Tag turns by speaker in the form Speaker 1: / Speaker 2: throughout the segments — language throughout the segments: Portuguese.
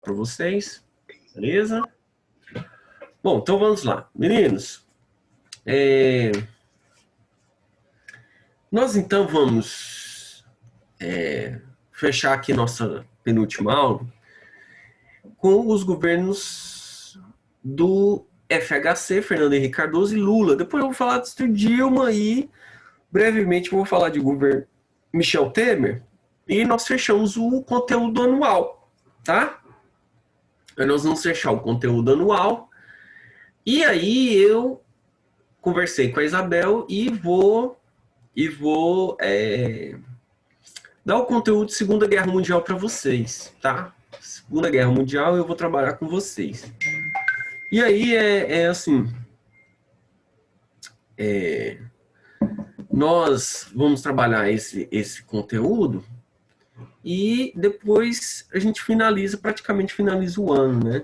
Speaker 1: para vocês, beleza? Bom, então vamos lá. Meninos, nós então vamos fechar aqui nossa penúltima aula com os governos do FHC, Fernando Henrique Cardoso e Lula. Depois eu vou falar do Dilma e brevemente vou falar de governo Michel Temer. E nós fechamos o conteúdo anual, tá? Nós vamos fechar o conteúdo anual. E aí eu conversei com a Isabel e vou dar o conteúdo de Segunda Guerra Mundial para vocês, tá? Segunda Guerra Mundial eu vou trabalhar com vocês. E aí assim, nós vamos trabalhar esse conteúdo e depois a gente praticamente finaliza o ano, né?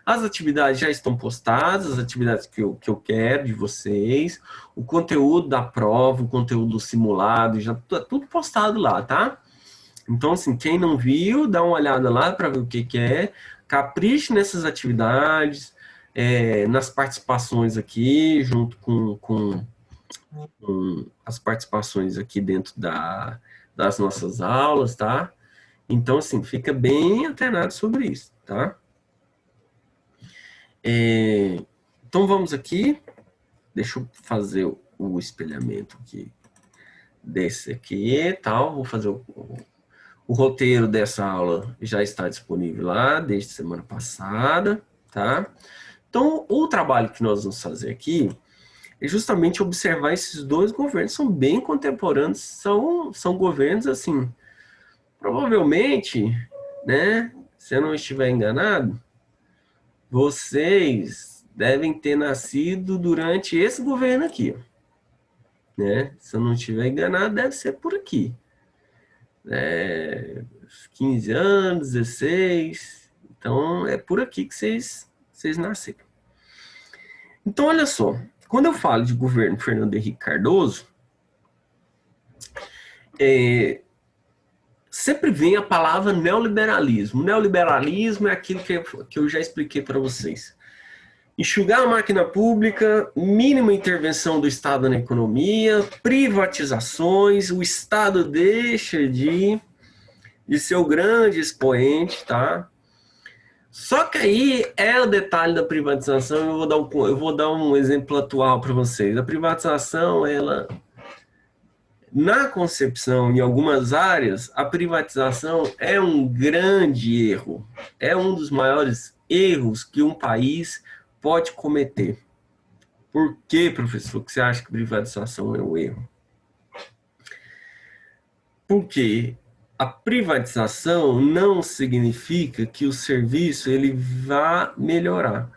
Speaker 1: As atividades já estão postadas, as atividades que eu quero de vocês, o conteúdo da prova, o conteúdo simulado, já tá tudo postado lá, tá? Então, assim, quem não viu, dá uma olhada lá para ver o que é, capriche nessas atividades, nas participações aqui, junto com as participações aqui dentro das nossas aulas, tá? Então, assim, fica bem antenado sobre isso, tá? Então, vamos aqui. Deixa eu fazer o espelhamento aqui desse aqui, tal. Vou fazer o roteiro dessa aula já está disponível lá, desde semana passada, tá? Então, o trabalho que nós vamos fazer aqui é justamente observar esses dois governos, são bem contemporâneos, são governos, assim, provavelmente, né, se eu não estiver enganado, vocês devem ter nascido durante esse governo aqui, né? Se eu não estiver enganado, deve ser por aqui. 15 anos, 16, então é por aqui que vocês nasceram. Então, olha só, quando eu falo de governo Fernando Henrique Cardoso, sempre vem a palavra neoliberalismo. Neoliberalismo é aquilo que eu já expliquei para vocês. Enxugar a máquina pública, mínima intervenção do Estado na economia, privatizações, o Estado deixa de ser o grande expoente, tá? Só que aí é o detalhe da privatização, eu vou dar um exemplo atual para vocês. A privatização, ela, na concepção, em algumas áreas, a privatização é um grande erro. É um dos maiores erros que um país pode cometer. Por que, professor, que você acha que privatização é um erro? Porque a privatização não significa que o serviço ele vá melhorar.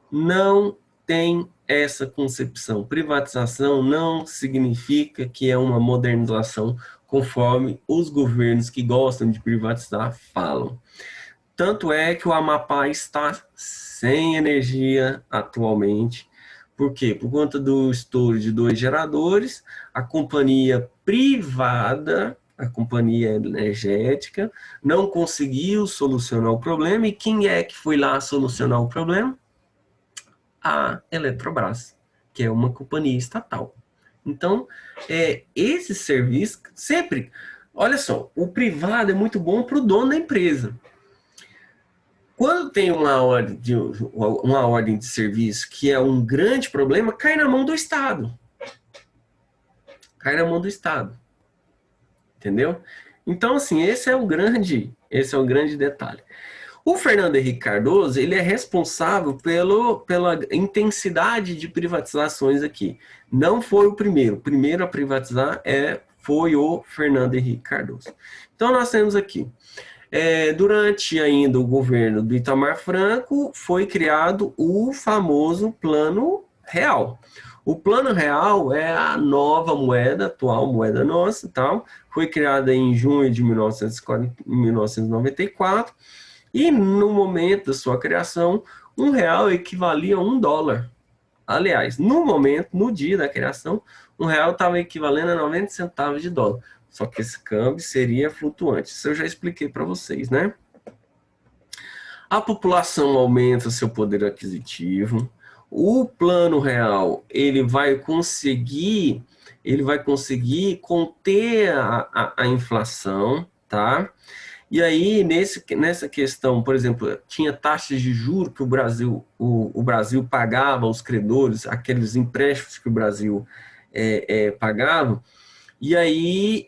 Speaker 1: Não tem essa concepção. Privatização não significa que é uma modernização conforme os governos que gostam de privatizar falam. Tanto é que o Amapá está sem energia atualmente. Por quê? Por conta do estouro de 2 geradores, a companhia privada, a companhia energética, não conseguiu solucionar o problema. E quem é que foi lá solucionar o problema? A Eletrobras, que é uma companhia estatal. Então, esse serviço sempre... Olha só, o privado é muito bom para o dono da empresa. Quando tem uma ordem de serviço que é um grande problema, cai na mão do Estado. Cai na mão do Estado. Entendeu? Então, assim, esse é o grande detalhe. O Fernando Henrique Cardoso, ele é responsável pela intensidade de privatizações aqui. Não foi o primeiro. O primeiro a privatizar foi o Fernando Henrique Cardoso. Então, nós temos aqui. Durante ainda o governo do Itamar Franco, foi criado o famoso Plano Real. O Plano Real é a nova moeda, atual moeda nossa, tal. Foi criada em junho de 1994, e no momento da sua criação, R$1 equivalia a $1. Aliás, no dia da criação, R$1 estava equivalendo a 90 centavos de dólar. Só que esse câmbio seria flutuante. Isso eu já expliquei para vocês, né? A população aumenta seu poder aquisitivo. O plano real, ele vai conseguir conter a inflação, tá? E aí, nessa questão, por exemplo, tinha taxas de juros que o Brasil pagava aos credores, aqueles empréstimos que o Brasil pagava, e aí,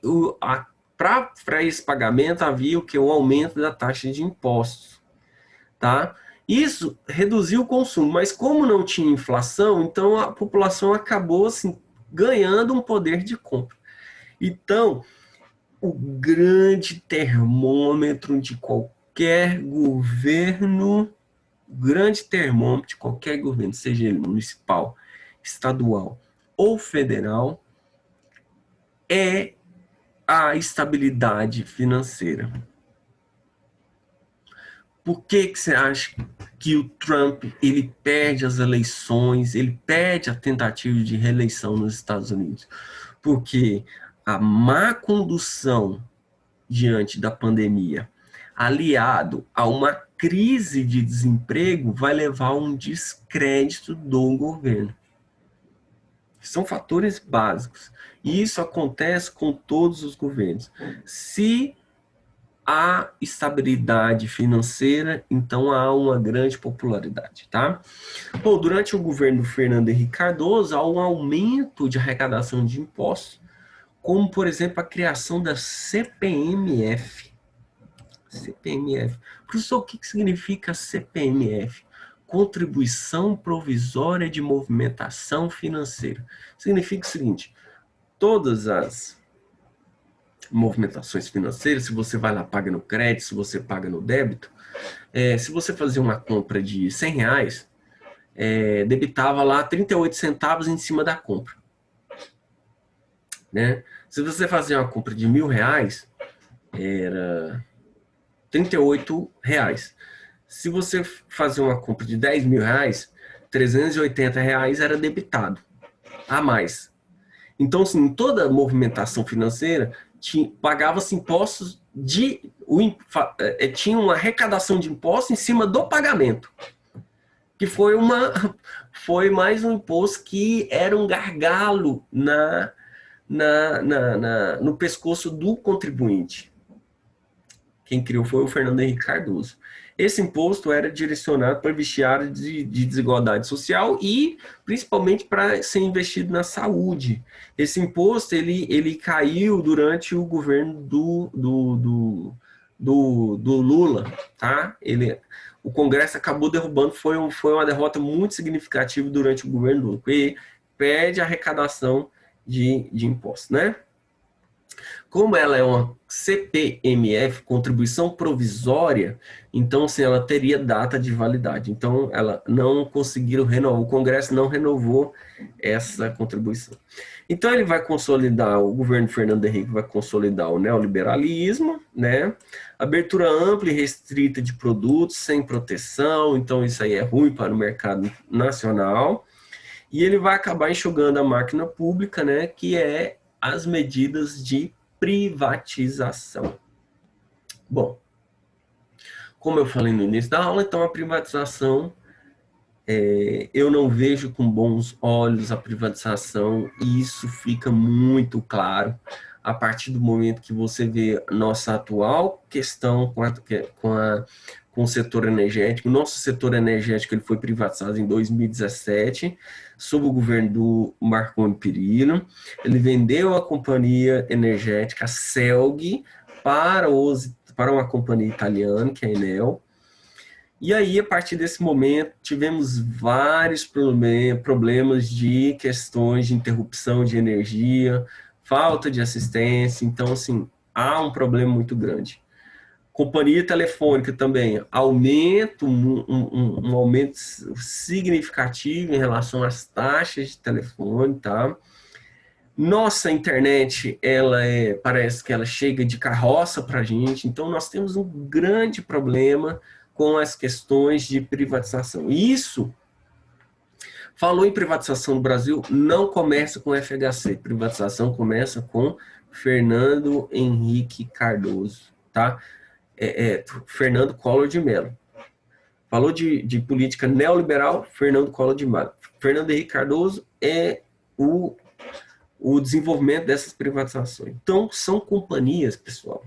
Speaker 1: para esse pagamento, havia o que? O aumento da taxa de impostos, tá? Isso reduziu o consumo, mas como não tinha inflação, então a população acabou assim, ganhando um poder de compra. Então, o grande termômetro de qualquer governo, grande termômetro de qualquer governo, seja ele municipal, estadual ou federal, é a estabilidade financeira. Por que você acha que o Trump ele perde as eleições, ele perde a tentativa de reeleição nos Estados Unidos? Porque a má condução diante da pandemia, aliado a uma crise de desemprego, vai levar a um descrédito do governo. São fatores básicos. E isso acontece com todos os governos. Se há estabilidade financeira, então há uma grande popularidade, tá? Bom, durante o governo do Fernando Henrique Cardoso, há um aumento de arrecadação de impostos, como, por exemplo, a criação da CPMF. CPMF. Professor, o que significa CPMF? Contribuição Provisória de Movimentação Financeira. Significa o seguinte, todas as movimentações financeiras, se você vai lá, paga no crédito, se você paga no débito, se você fazer uma compra de R$100, debitava lá 38 centavos em cima da compra. Né? Se você fazer uma compra de R$1.000, era R$38. Se você fazer uma compra de R$10.000, R$380 era debitado a mais. Então, assim, toda movimentação financeira pagava-se impostos tinha uma arrecadação de impostos em cima do pagamento, que foi mais um imposto que era um gargalo no pescoço do contribuinte. Quem criou foi o Fernando Henrique Cardoso. Esse imposto era direcionado para vestiário de desigualdade social e principalmente para ser investido na saúde. Esse imposto ele caiu durante o governo do Lula, tá? O Congresso acabou derrubando, foi uma derrota muito significativa durante o governo Lula, porque perde a arrecadação de impostos, né? Como ela é uma CPMF, contribuição provisória, então assim, ela teria data de validade. Então, ela não conseguiram renovar, o Congresso não renovou essa contribuição. Então, ele vai consolidar, o governo Fernando Henrique vai consolidar o neoliberalismo, né? Abertura ampla e restrita de produtos sem proteção, então isso aí é ruim para o mercado nacional. E ele vai acabar enxugando a máquina pública, né? Que é as medidas de privatização. Bom, como eu falei no início da aula, então a privatização, eu não vejo com bons olhos a privatização, e isso fica muito claro a partir do momento que você vê nossa atual questão com o setor energético. O nosso setor energético ele foi privatizado em 2017, sob o governo do Marconi Perillo. Ele vendeu a companhia energética, a CELG, para uma companhia italiana, que é a Enel. E aí, a partir desse momento, tivemos vários problemas de questões de interrupção de energia, falta de assistência. Então, assim, há um problema muito grande. Companhia telefônica também, um aumento significativo em relação às taxas de telefone, tá? Nossa internet, parece que ela chega de carroça para a gente, então nós temos um grande problema com as questões de privatização. Isso, falou em privatização no Brasil, não começa com FHC, privatização começa com Fernando Henrique Cardoso, tá? Fernando Collor de Mello. Falou de política neoliberal, Fernando Collor de Mello. Fernando Henrique Cardoso é o desenvolvimento dessas privatizações. Então, são companhias, pessoal.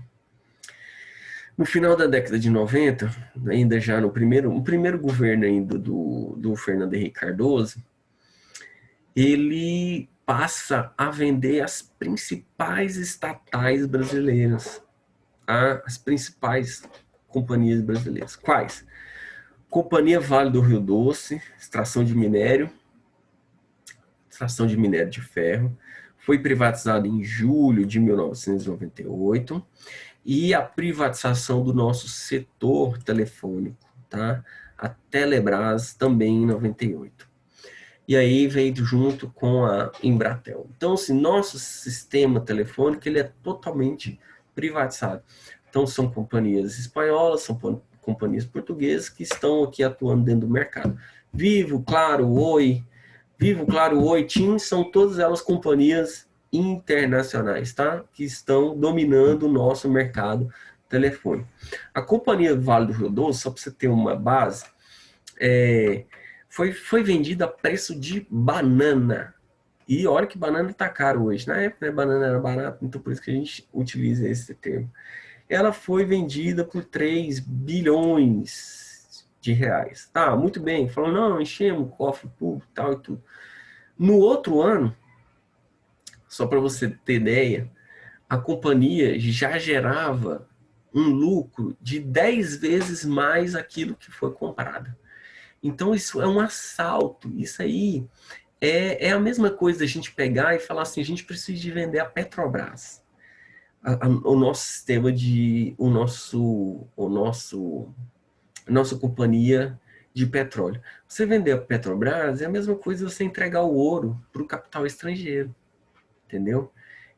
Speaker 1: No final da década de 90, ainda já no primeiro governo ainda do Fernando Henrique Cardoso, ele passa a vender as principais estatais brasileiras, as principais companhias brasileiras. Quais? Companhia Vale do Rio Doce, extração de minério de ferro, foi privatizado em julho de 1998, e a privatização do nosso setor telefônico, tá? A Telebrás também em 98. E aí veio junto com a Embratel. Então, assim, nosso sistema telefônico ele é totalmente privatizado. Então, são companhias espanholas, são companhias portuguesas que estão aqui atuando dentro do mercado. Vivo, Claro, Oi, TIM, são todas elas companhias internacionais, tá? Que estão dominando o nosso mercado telefônico. A companhia Vale do Rio Doce, só para você ter uma base, foi vendida a preço de banana. E olha que banana está caro hoje. Na época, né, banana era barato, então por isso que a gente utiliza esse termo. Ela foi vendida por 3 bilhões de reais. Tá, muito bem. Falou, não, enchemos o cofre público e tal e tudo. No outro ano, só para você ter ideia, a companhia já gerava um lucro de 10 vezes mais aquilo que foi comprado. Então, isso é um assalto. Isso aí é a mesma coisa da gente pegar e falar assim, a gente precisa de vender a Petrobras. O nosso sistema a nossa companhia de petróleo. Você vender a Petrobras é a mesma coisa você entregar o ouro para o capital estrangeiro. Entendeu?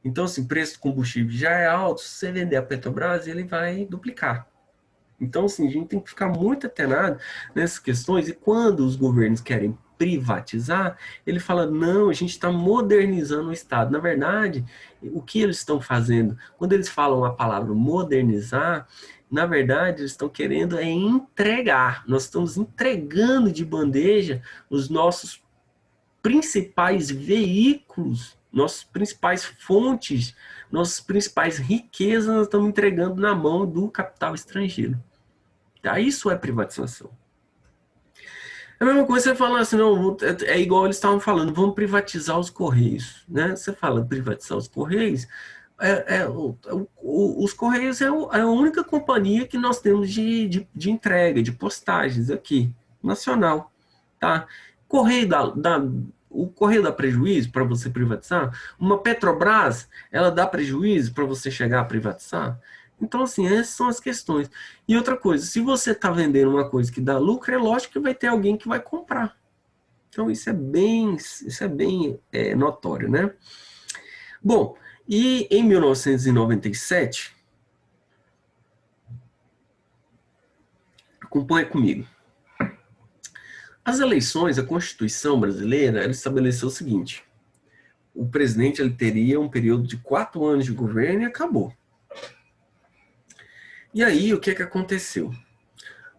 Speaker 1: Então, assim, o preço do combustível já é alto, se você vender a Petrobras, ele vai duplicar. Então, assim, a gente tem que ficar muito atenado nessas questões, e quando os governos querem privatizar, ele fala, não, a gente está modernizando o Estado. Na verdade, o que eles estão fazendo? Quando eles falam a palavra modernizar, na verdade, eles estão querendo entregar. Nós estamos entregando de bandeja os nossos principais veículos, nossas principais fontes, nossas principais riquezas, nós estamos entregando na mão do capital estrangeiro. Tá? Isso é privatização. É a mesma coisa você falar assim, não, é igual eles estavam falando, vamos privatizar os Correios. Né? Você fala privatizar os Correios, os Correios é a única companhia que nós temos de entrega, de postagens aqui, nacional. Tá? O Correio dá prejuízo para você privatizar? Uma Petrobras, ela dá prejuízo para você chegar a privatizar? Então, assim, essas são as questões. E outra coisa, se você está vendendo uma coisa que dá lucro, é lógico que vai ter alguém que vai comprar. Então, isso é bem notório, né? Bom, e em 1997, acompanha comigo. As eleições, a Constituição brasileira, ela estabeleceu o seguinte: o presidente ele teria um período de 4 anos de governo e acabou. E aí, o que aconteceu?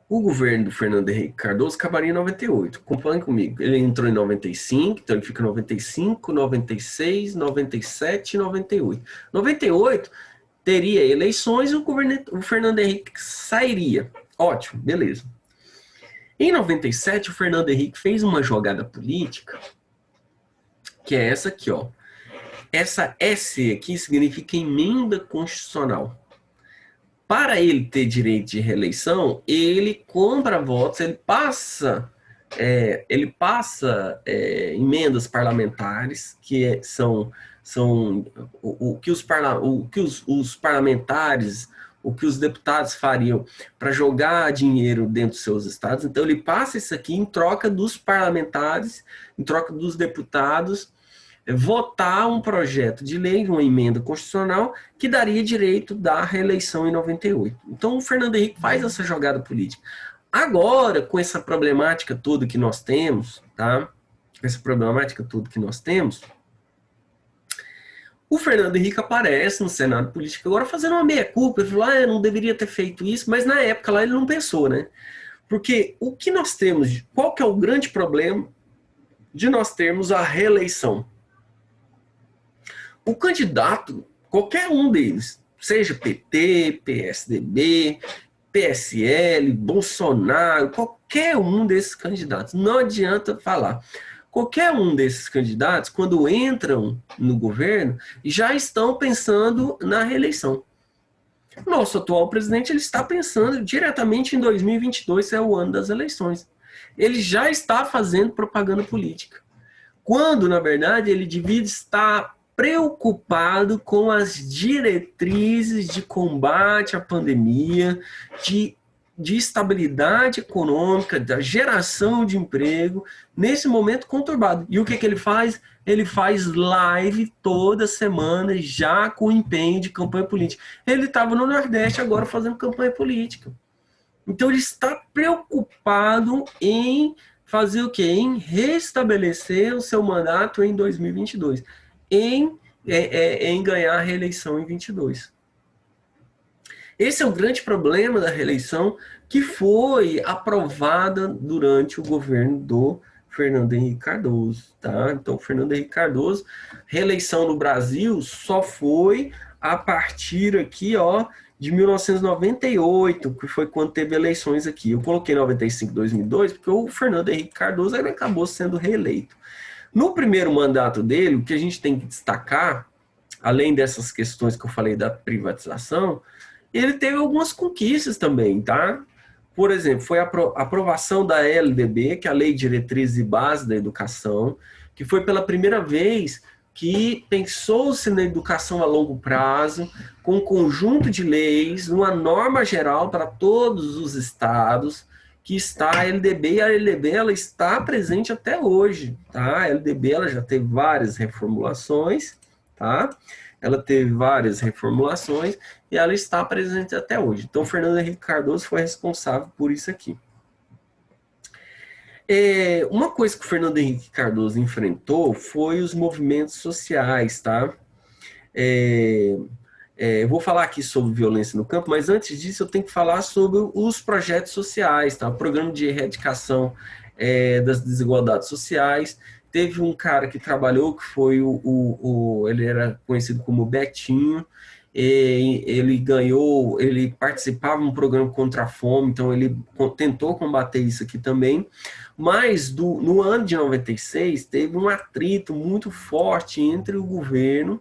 Speaker 1: O governo do Fernando Henrique Cardoso acabaria em 98. Acompanhe comigo. Ele entrou em 95, então ele fica em 95, 96, 97 e 98. 98 teria eleições e o Fernando Henrique sairia. Ótimo, beleza. Em 97, o Fernando Henrique fez uma jogada política, que é essa aqui, ó. Essa S aqui significa emenda constitucional. Para ele ter direito de reeleição, ele compra votos, ele passa emendas parlamentares, que são o que os parlamentares, o que os deputados fariam para jogar dinheiro dentro dos seus estados. Então, ele passa isso aqui em troca dos parlamentares, em troca dos deputados, votar um projeto de lei, uma emenda constitucional, que daria direito da reeleição em 98. Então, o Fernando Henrique faz essa jogada política. Agora, com essa problemática toda que nós temos, tá? O Fernando Henrique aparece no Senado Político agora fazendo uma meia-culpa. Ele falou, não deveria ter feito isso, mas na época lá ele não pensou, né? Porque o que nós temos, qual que é o grande problema de nós termos a reeleição? O candidato, qualquer um deles, seja PT, PSDB, PSL, Bolsonaro, qualquer um desses candidatos, não adianta falar. Qualquer um desses candidatos, quando entram no governo, já estão pensando na reeleição. Nosso atual presidente ele está pensando diretamente em 2022, que é o ano das eleições. Ele já está fazendo propaganda política. Quando, na verdade, ele devia estar preocupado com as diretrizes de combate à pandemia, de estabilidade econômica, da geração de emprego, nesse momento conturbado. E o que ele faz? Ele faz live toda semana, já com empenho de campanha política. Ele estava no Nordeste agora fazendo campanha política. Então ele está preocupado em fazer o quê? Em restabelecer o seu mandato em 2022, em ganhar a reeleição em 22. Esse é o grande problema da reeleição que foi aprovada durante o governo do Fernando Henrique Cardoso, tá? Então, Fernando Henrique Cardoso, reeleição no Brasil só foi a partir aqui, ó, de 1998, que foi quando teve eleições aqui. Eu coloquei 95, 2002, porque o Fernando Henrique Cardoso ele acabou sendo reeleito. No primeiro mandato dele, o que a gente tem que destacar, além dessas questões que eu falei da privatização, ele teve algumas conquistas também, tá? Por exemplo, foi a aprovação da LDB, que é a Lei de Diretrizes e Bases da Educação, que foi pela primeira vez que pensou-se na educação a longo prazo, com um conjunto de leis, uma norma geral para todos os estados, que está a LDB, e a LDB ela está presente até hoje, tá? A LDB ela já teve várias reformulações, tá? Ela teve várias reformulações e ela está presente até hoje. Então, Fernando Henrique Cardoso foi responsável por isso aqui. Uma coisa que o Fernando Henrique Cardoso enfrentou foi os movimentos sociais, tá? Eu vou falar aqui sobre violência no campo, mas antes disso eu tenho que falar sobre os projetos sociais, tá? O programa de erradicação das desigualdades sociais. Teve um cara que trabalhou, que foi ele era conhecido como Betinho, ele participava de um programa contra a fome, então ele tentou combater isso aqui também, mas no ano de 96 teve um atrito muito forte entre o governo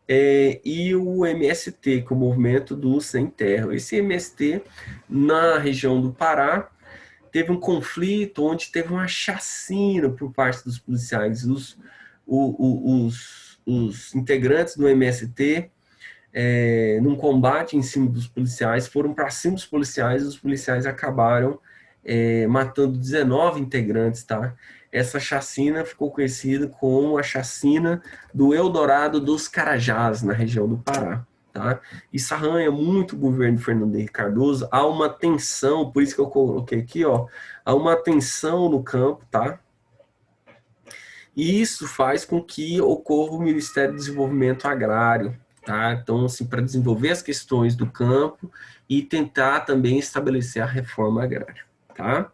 Speaker 1: e o MST, que é o Movimento do Sem Terra. Esse MST, na região do Pará, teve um conflito onde teve uma chacina por parte dos policiais. Os integrantes do MST, num combate em cima dos policiais, foram para cima dos policiais e os policiais acabaram matando 19 integrantes, tá? Essa chacina ficou conhecida como a chacina do Eldorado dos Carajás, na região do Pará. Tá? Isso arranha muito o governo de Fernando Henrique Cardoso. Há uma tensão, por isso que eu coloquei aqui, ó, há uma tensão no campo, tá? E isso faz com que ocorra o Ministério do Desenvolvimento Agrário, tá? Então, assim, para desenvolver as questões do campo e tentar também estabelecer a reforma agrária, tá?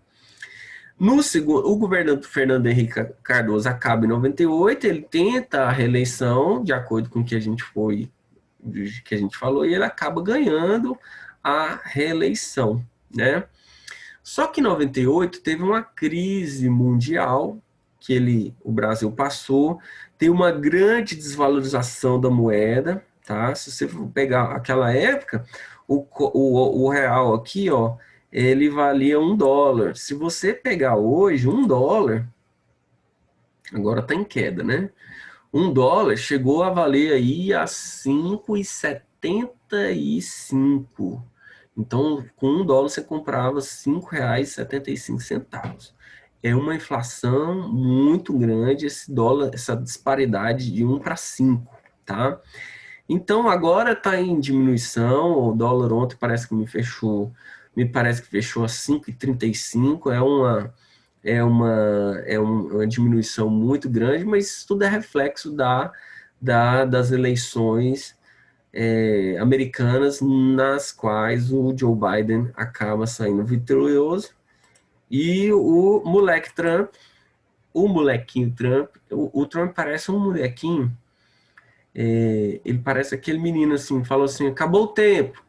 Speaker 1: O governo do Fernando Henrique Cardoso acaba em 98, ele tenta a reeleição, de acordo com o que a gente falou, e ele acaba ganhando a reeleição, né? Só que em 98 teve uma crise mundial que o Brasil passou, tem uma grande desvalorização da moeda, tá? Se você for pegar aquela época, o real aqui, ó, ele valia $1. Se você pegar hoje, $1, agora está em queda, né? $1 chegou a valer aí a 5,75. Então, com $1 você comprava R$ 5,75. É uma inflação muito grande esse dólar, essa disparidade de 1 para 5, tá? Então, agora está em diminuição, o dólar ontem me parece que fechou a 5,35, uma diminuição muito grande, mas isso tudo é reflexo das eleições americanas, nas quais o Joe Biden acaba saindo vitorioso, e o moleque Trump, o molequinho Trump, o Trump parece um molequinho, ele parece aquele menino assim, falou assim, acabou o tempo.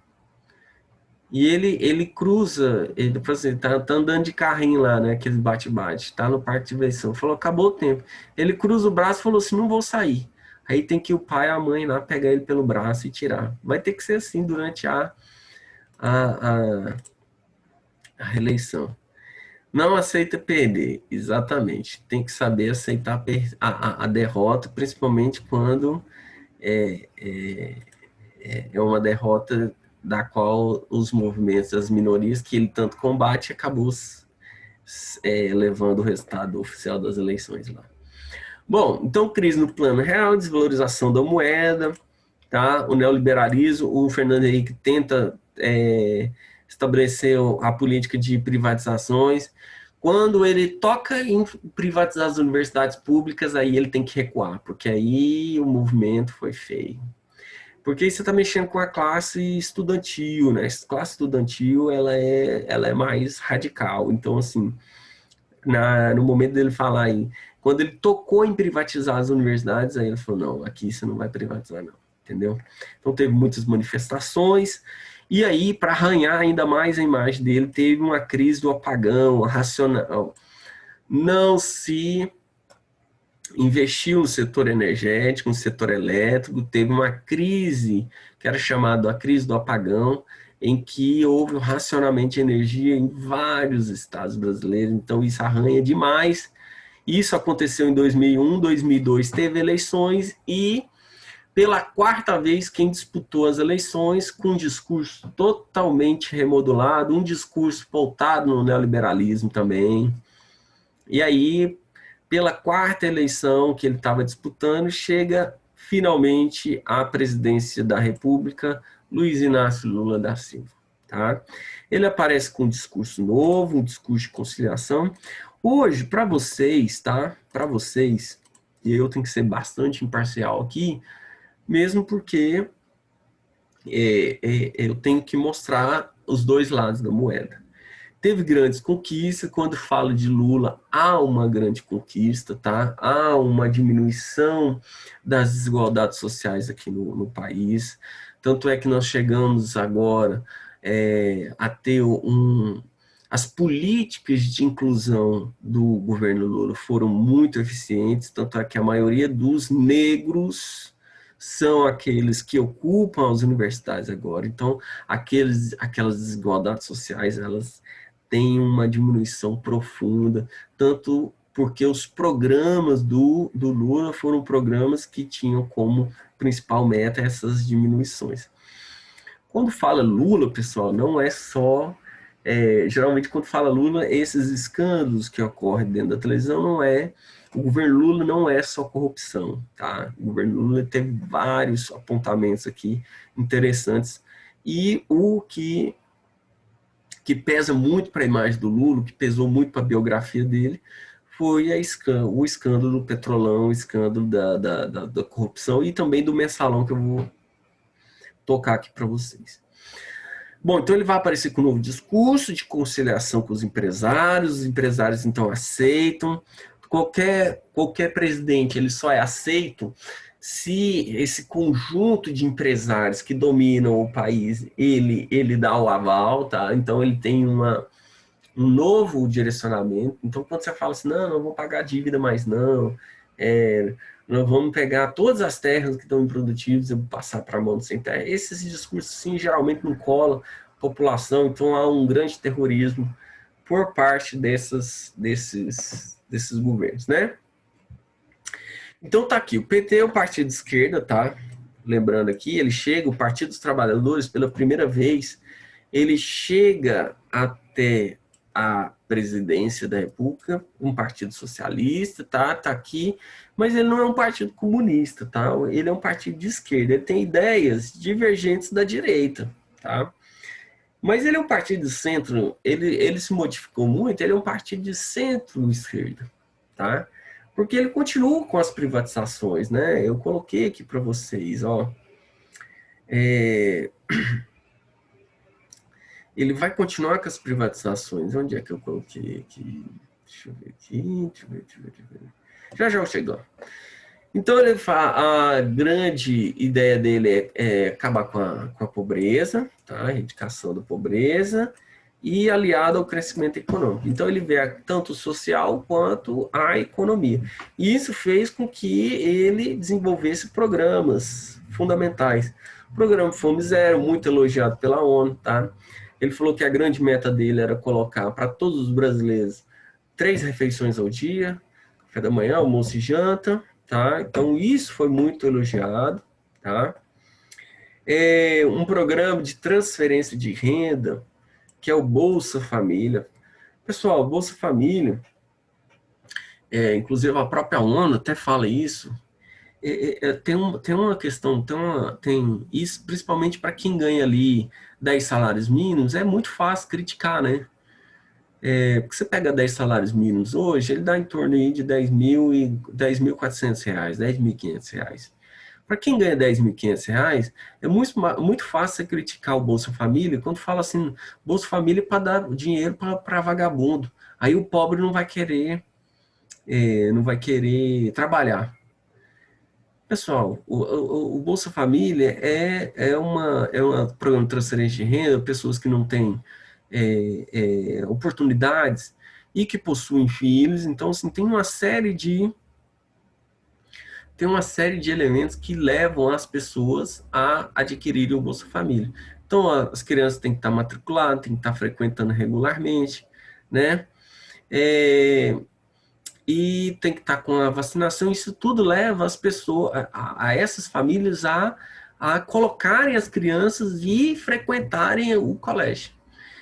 Speaker 1: E ele cruza, ele, por exemplo, tá andando de carrinho lá, né? Aquele bate-bate, tá no parque de diversão. Falou, acabou o tempo. Ele cruza o braço e falou assim, não vou sair. Aí tem que o pai e a mãe lá pegar ele pelo braço e tirar. Vai ter que ser assim durante a, a, a reeleição. Não aceita perder, exatamente. Tem que saber aceitar a derrota, principalmente quando é, é, é uma derrota da qual os movimentos das minorias que ele tanto combate acabou levando o resultado oficial das eleições lá. Bom, então crise no plano real, desvalorização da moeda, tá? O neoliberalismo, o Fernando Henrique tenta estabelecer a política de privatizações. Quando ele toca em privatizar as universidades públicas, aí ele tem que recuar, porque aí o movimento foi feio. Porque aí você está mexendo com a classe estudantil, né? A classe estudantil, ela é mais radical. Então, assim, no momento dele falar aí, quando ele tocou em privatizar as universidades, aí ele falou, não, aqui você não vai privatizar não, entendeu? Então teve muitas manifestações, e aí, para arranhar ainda mais a imagem dele, teve uma crise do apagão, racional. Não se investiu no setor energético, no setor elétrico, teve uma crise, que era chamada a crise do apagão, em que houve um racionamento de energia em vários estados brasileiros, então isso arranha demais. Isso aconteceu em 2001, 2002 teve eleições e pela quarta vez quem disputou as eleições com um discurso totalmente remodulado, um discurso pautado no neoliberalismo também. E aí, pela quarta eleição que ele estava disputando, chega finalmente à presidência da República, Luiz Inácio Lula da Silva. Tá? Ele aparece com um discurso novo, um discurso de conciliação. Hoje, para vocês, tá? Para vocês, e eu tenho que ser bastante imparcial aqui, mesmo porque eu tenho que mostrar os dois lados da moeda. Teve grandes conquistas, quando falo de Lula, há uma grande conquista, tá? Há uma diminuição das desigualdades sociais aqui no país, tanto é que nós chegamos agora a ter as políticas de inclusão do governo Lula foram muito eficientes, tanto é que a maioria dos negros são aqueles que ocupam as universidades agora, então aquelas desigualdades sociais, elas tem uma diminuição profunda, tanto porque os programas do Lula foram programas que tinham como principal meta essas diminuições. Quando fala Lula, pessoal, não é só... geralmente, quando fala Lula, esses escândalos que ocorrem dentro da televisão não é... O governo Lula não é só corrupção, tá? O governo Lula teve vários apontamentos aqui interessantes e o que pesa muito para a imagem do Lula, que pesou muito para a biografia dele, foi o escândalo do Petrolão, o escândalo da corrupção e também do mensalão que eu vou tocar aqui para vocês. Bom, então ele vai aparecer com um novo discurso de conciliação com os empresários então aceitam. Qualquer presidente, ele só é aceito se esse conjunto de empresários que dominam o país, ele dá o aval, tá? Então ele tem um novo direcionamento. Então quando você fala assim, não vou pagar dívida mais não, nós vamos pegar todas as terras que estão improdutivas e passar para a mão do sem terra. Esses discursos, sim, geralmente não colam a população, então há um grande terrorismo por parte desses governos, né? Então tá aqui, o PT é o partido de esquerda, tá? Lembrando aqui, ele chega, o Partido dos Trabalhadores, pela primeira vez, ele chega até a presidência da República, um partido socialista, tá aqui, mas ele não é um partido comunista, tá? Ele é um partido de esquerda, ele tem ideias divergentes da direita, tá? Mas ele é um partido de centro, ele se modificou muito, ele é um partido de centro-esquerda, tá? Porque ele continua com as privatizações, né? Eu coloquei aqui para vocês, ó. É, ele vai continuar com as privatizações. Onde é que eu coloquei aqui? Deixa eu ver aqui. Deixa eu ver. Já já eu chego lá. Então, ele fala, a grande ideia dele é acabar com a pobreza, tá? A erradicação da pobreza, e aliado ao crescimento econômico. Então, ele vê tanto o social quanto a economia. E isso fez com que ele desenvolvesse programas fundamentais. O programa Fome Zero, muito elogiado pela ONU, tá? Ele falou que a grande meta dele era colocar para todos os brasileiros 3 refeições ao dia, café da manhã, almoço e janta, tá? Então, isso foi muito elogiado, tá? Um programa de transferência de renda, que é o Bolsa Família. Pessoal, Bolsa Família, inclusive a própria ONU até fala isso, tem uma questão, tem isso, principalmente para quem ganha ali 10 salários mínimos, é muito fácil criticar, né? Porque você pega 10 salários mínimos hoje, ele dá em torno aí de 10.400 reais, 10.500 reais. Para quem ganha 10.500 reais, é muito fácil você criticar o Bolsa Família quando fala assim, Bolsa Família para dar dinheiro para vagabundo. Aí o pobre não vai querer trabalhar. Pessoal, o Bolsa Família é uma programa de transferência de renda, pessoas que não têm oportunidades e que possuem filhos. Então, assim, tem uma série de elementos que levam as pessoas a adquirirem o Bolsa Família. Então, as crianças têm que estar matriculadas, têm que estar frequentando regularmente, né? E tem que estar com a vacinação. Isso tudo leva as pessoas, a essas famílias a colocarem as crianças e frequentarem o colégio.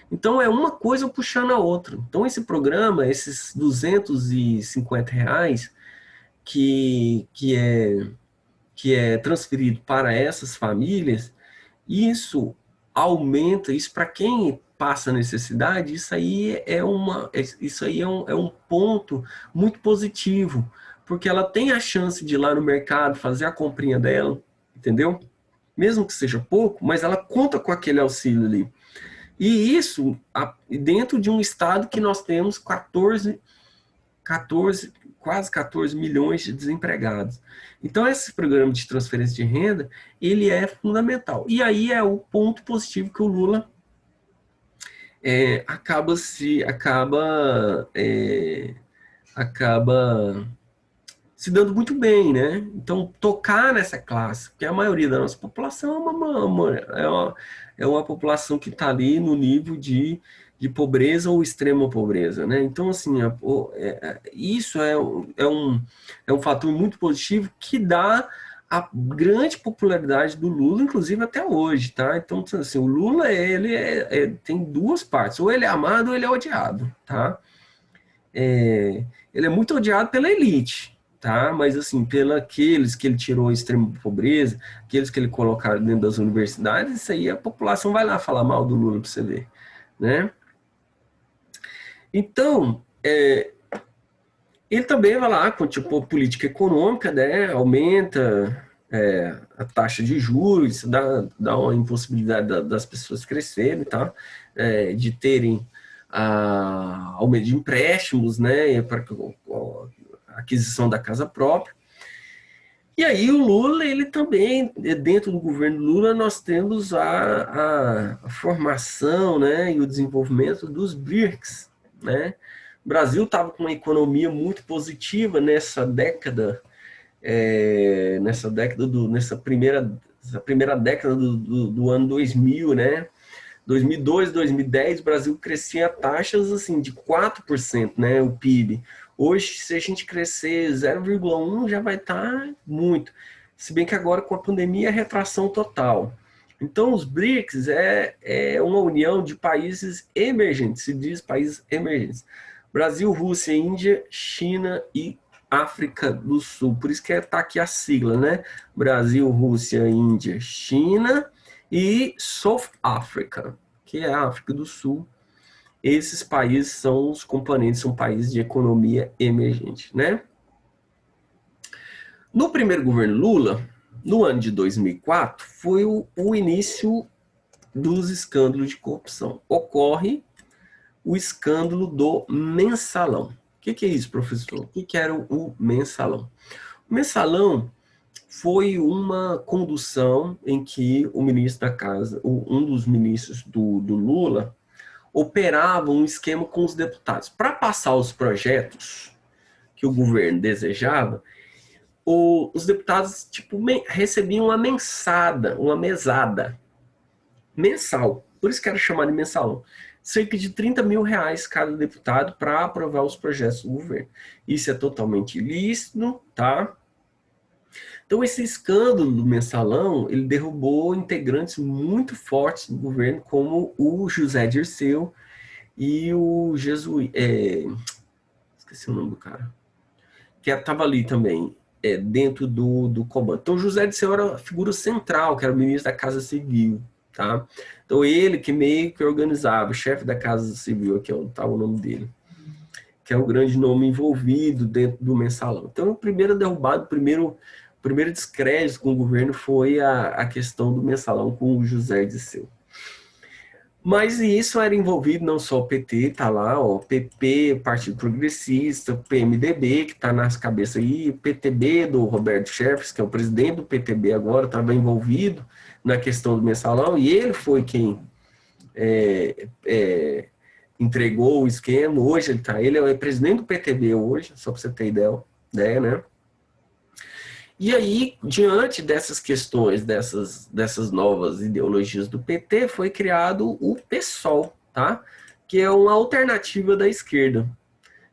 Speaker 1: Então, é uma coisa puxando a outra. Então, esse programa, esses R$ 250 que é transferido para essas famílias, isso aumenta, isso para quem passa necessidade, isso aí é um ponto muito positivo, porque ela tem a chance de ir lá no mercado fazer a comprinha dela, entendeu? Mesmo que seja pouco, mas ela conta com aquele auxílio ali. E isso dentro de um estado que nós temos 14, quase 14 milhões de desempregados. Então, esse programa de transferência de renda, ele é fundamental. E aí é o ponto positivo que o Lula acaba se dando muito bem, né? Então, tocar nessa classe, porque a maioria da nossa população é uma população que está ali no nível de pobreza ou extrema pobreza, né? Então, assim, isso é um fator muito positivo que dá a grande popularidade do Lula, inclusive até hoje, tá? Então, assim, o Lula, ele tem duas partes, ou ele é amado ou ele é odiado, tá? Ele é muito odiado pela elite, tá? Mas assim, pela aqueles que ele tirou a extrema pobreza, aqueles que ele colocaram dentro das universidades, isso aí a população vai lá falar mal do Lula para você ver, né? Então, ele também vai lá com tipo política econômica, né? Aumenta a taxa de juros, isso dá uma impossibilidade das pessoas crescerem, tá? De terem aumento de empréstimos, né? Para a aquisição da casa própria. E aí o Lula, ele também, dentro do governo Lula, nós temos a formação, né, e o desenvolvimento dos BRICS, né? O Brasil estava com uma economia muito positiva nessa primeira década do ano 2000, né? 2002, 2010, o Brasil crescia a taxas assim de 4%, né, o PIB. Hoje, se a gente crescer 0,1, já vai estar muito. Se bem que agora com a pandemia é retração total. Então, os BRICS é uma união de países emergentes, se diz países emergentes. Brasil, Rússia, Índia, China e África do Sul. Por isso que está aqui a sigla, né? Brasil, Rússia, Índia, China e South Africa, que é a África do Sul. Esses países são os componentes, são países de economia emergente, né? No primeiro governo Lula, no ano de 2004, foi o início dos escândalos de corrupção. Ocorre o escândalo do mensalão. O que é isso, professor? O que era o mensalão? O mensalão foi uma condução em que o ministro da Casa, um dos ministros do Lula, operava um esquema com os deputados. Para passar os projetos que o governo desejava, os deputados recebiam uma mesada mensal. Por isso que era chamado de mensalão. Cerca de 30 mil reais cada deputado para aprovar os projetos do governo. Isso é totalmente ilícito, tá? Então, esse escândalo do mensalão, ele derrubou integrantes muito fortes do governo, como o José Dirceu e o esqueci o nome do cara, que estava ali também, dentro do comando. Então, o José Dirceu era a figura central, que era o ministro da Casa Civil, tá? Então, ele que meio que organizava, o chefe da Casa Civil, aqui tá o nome dele, que é o grande nome envolvido dentro do mensalão. Então, o primeiro derrubado, o primeiro descrédito com o governo foi a questão do mensalão com o José Dirceu. Mas isso era envolvido não só o PT, tá lá, ó, PP, Partido Progressista, PMDB, que tá nas cabeças aí, PTB do Roberto Jefferson, que é o presidente do PTB agora, estava envolvido na questão do mensalão, e ele foi quem entregou o esquema. Hoje ele é o presidente do PTB hoje, só para você ter ideia, né? E aí, diante dessas questões, dessas novas ideologias do PT, foi criado o PSOL, tá? Que é uma alternativa da esquerda.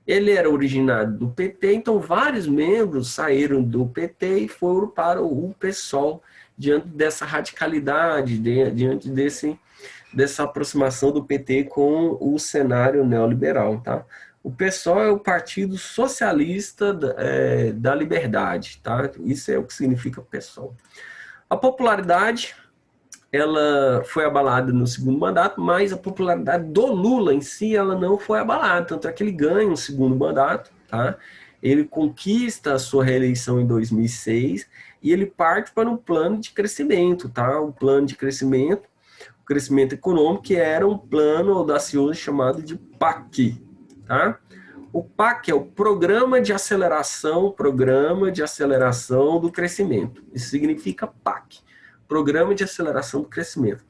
Speaker 1: Ele era originário do PT, então vários membros saíram do PT e foram para o PSOL, diante dessa radicalidade, diante dessa aproximação do PT com o cenário neoliberal, tá? O PSOL é o Partido Socialista da Liberdade, tá? Isso é o que significa PSOL. A popularidade, ela foi abalada no segundo mandato, mas a popularidade do Lula em si, ela não foi abalada, tanto é que ele ganha um segundo mandato, tá? Ele conquista a sua reeleição em 2006 e ele parte para um plano de crescimento, tá? Um plano de crescimento econômico, que era um plano audacioso chamado de PAC, tá? O PAC é o Programa de Aceleração do Crescimento. Isso significa PAC, Programa de Aceleração do Crescimento.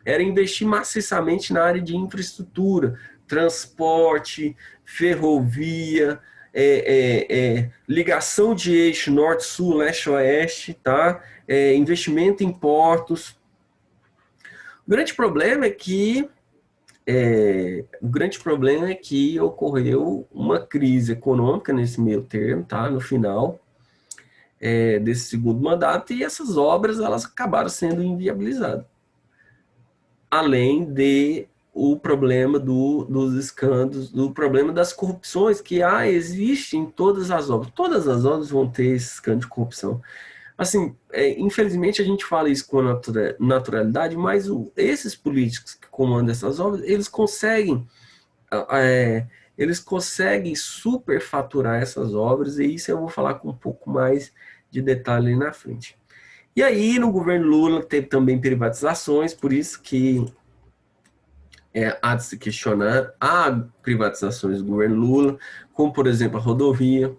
Speaker 1: Era investir maciçamente na área de infraestrutura, transporte, ferrovia, ligação de eixo norte-sul, leste-oeste, tá? Investimento em portos. O grande problema é que ocorreu uma crise econômica nesse meio termo, tá? No final desse segundo mandato, e essas obras elas acabaram sendo inviabilizadas. Além o problema dos escândalos, do problema das corrupções que existe em todas as obras. Todas as obras vão ter esse escândalo de corrupção. Assim, infelizmente a gente fala isso com naturalidade, mas esses políticos que comandam essas obras, eles conseguem superfaturar essas obras, e isso eu vou falar com um pouco mais de detalhe ali na frente. E aí, no governo Lula, teve também privatizações, por isso que há de se questionar. Há privatizações do governo Lula, como, por exemplo, a rodovia.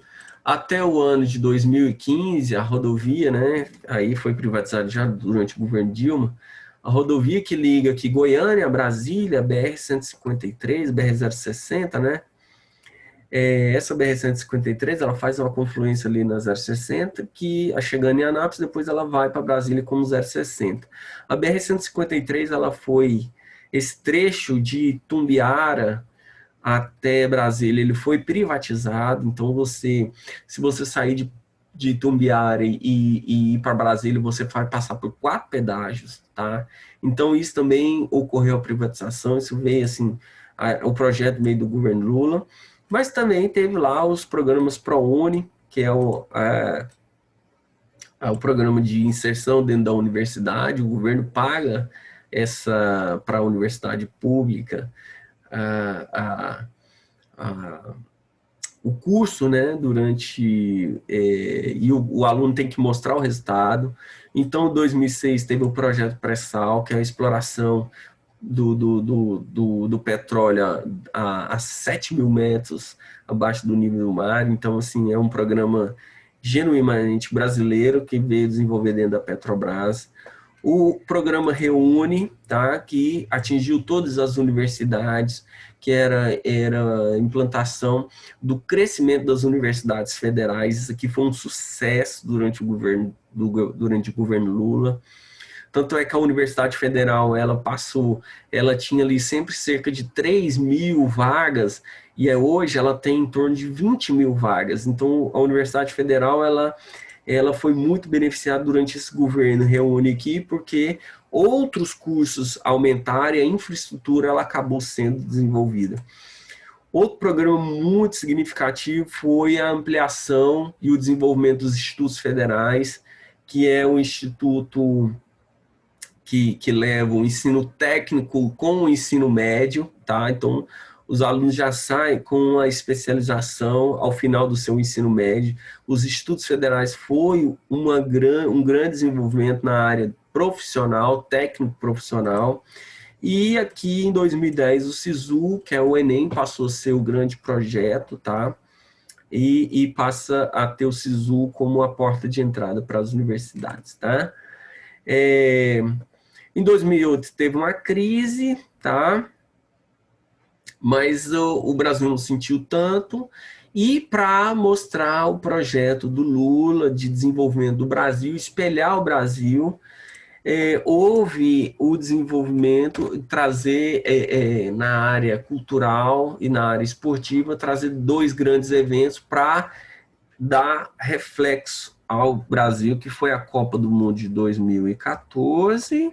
Speaker 1: Até o ano de 2015, a rodovia, né, aí foi privatizada já durante o governo Dilma, a rodovia que liga aqui Goiânia, Brasília, BR-153, BR-060, né, essa BR-153, ela faz uma confluência ali na 060, que chegando em Anápolis, depois ela vai para Brasília como 060. A BR-153, ela foi, esse trecho de Tumbiara até Brasília, ele foi privatizado, então se você sair de Tumbiara e ir para Brasília, você vai passar por 4 pedágios, tá? Então isso também ocorreu a privatização, isso veio assim, o projeto meio do governo Lula, mas também teve lá os programas ProUni, que é o programa de inserção dentro da universidade, o governo paga para a universidade pública o curso, né, e o aluno tem que mostrar o resultado. Então, em 2006 teve o projeto pré-sal, que é a exploração do petróleo a 7 mil metros abaixo do nível do mar. Então, assim, é um programa genuinamente brasileiro que veio desenvolver dentro da Petrobras. O programa Reúne, tá, que atingiu todas as universidades, que era a implantação do crescimento das universidades federais. Isso aqui foi um sucesso durante durante o governo Lula. Tanto é que a Universidade Federal, ela tinha ali sempre cerca de 3 mil vagas, e hoje ela tem em torno de 20 mil vagas. Então, a Universidade Federal, ela foi muito beneficiada durante esse governo Reúne aqui, porque outros cursos aumentaram e a infraestrutura ela acabou sendo desenvolvida. Outro programa muito significativo foi a ampliação e o desenvolvimento dos institutos federais, que é o instituto que leva o ensino técnico com o ensino médio, tá? Então, os alunos já saem com a especialização ao final do seu ensino médio. Os institutos federais foi um grande desenvolvimento na área profissional, técnico profissional. E aqui em 2010 o SISU, que é o Enem, passou a ser o grande projeto, tá? E passa a ter o SISU como a porta de entrada para as universidades, tá? Em 2008 teve uma crise, tá? Mas o Brasil não sentiu tanto. E para mostrar o projeto do Lula de desenvolvimento do Brasil, espelhar o Brasil, houve o desenvolvimento, trazer na área cultural e na área esportiva, trazer dois grandes eventos para dar reflexo ao Brasil, que foi a Copa do Mundo de 2014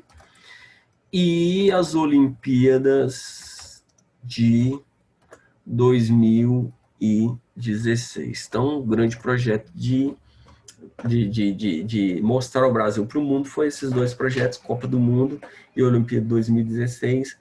Speaker 1: e as Olimpíadas de 2016. Então, um grande projeto de mostrar o Brasil para o mundo foi esses dois projetos, Copa do Mundo e Olimpíada 2016.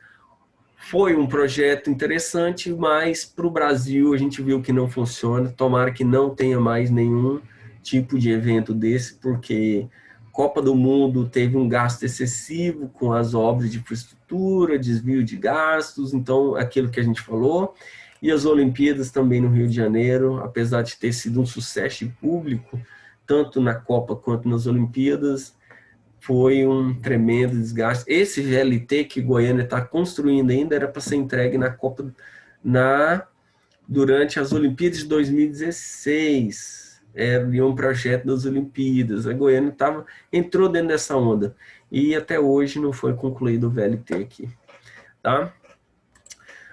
Speaker 1: Foi um projeto interessante, mas para o Brasil a gente viu que não funciona. Tomara que não tenha mais nenhum tipo de evento desse, porque Copa do Mundo teve um gasto excessivo com as obras de infraestrutura, desvio de gastos, então aquilo que a gente falou. E as Olimpíadas também no Rio de Janeiro, apesar de ter sido um sucesso público, tanto na Copa quanto nas Olimpíadas, foi um tremendo desgaste. Esse VLT que Goiânia está construindo ainda era para ser entregue na Copa, durante as Olimpíadas de 2016. Era um projeto das Olimpíadas. A Goiânia entrou dentro dessa onda. E até hoje não foi concluído o VLT aqui. Tá?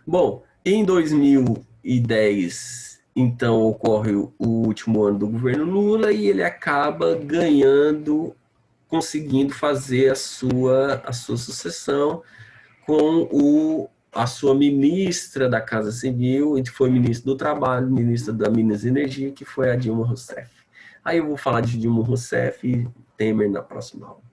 Speaker 1: Bom, em 2010, então, ocorre o último ano do governo Lula e ele acaba conseguindo fazer a sua sucessão com a sua ministra da Casa Civil, e que foi ministra do Trabalho, ministra da Minas e Energia, que foi a Dilma Rousseff. Aí eu vou falar de Dilma Rousseff e Temer na próxima aula.